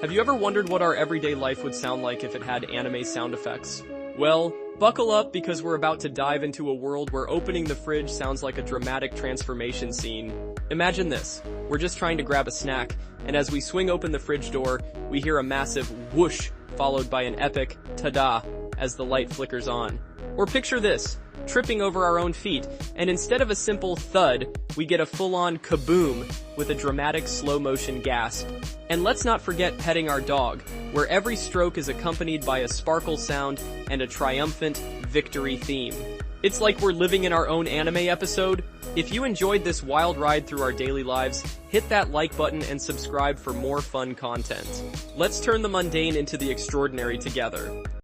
Have you ever wondered what our everyday life would sound like if it had anime sound effects? Well, buckle up because we're about to dive into a world where opening the fridge sounds like a dramatic transformation scene. Imagine this. We're just trying to grab a snack, and as we swing open the fridge door, we hear a massive whoosh followed by an epic tadada as the light flickers on. Or picture this, tripping over our own feet, and instead of a simple thud, we get a full-on kaboom with a dramatic slow-motion gasp. And let's not forget petting our dog, where every stroke is accompanied by a sparkle sound and a triumphant victory theme. It's like we're living in our own anime episode. If you enjoyed this wild ride through our daily lives, hit that like button and subscribe for more fun content. Let's turn the mundane into the extraordinary together.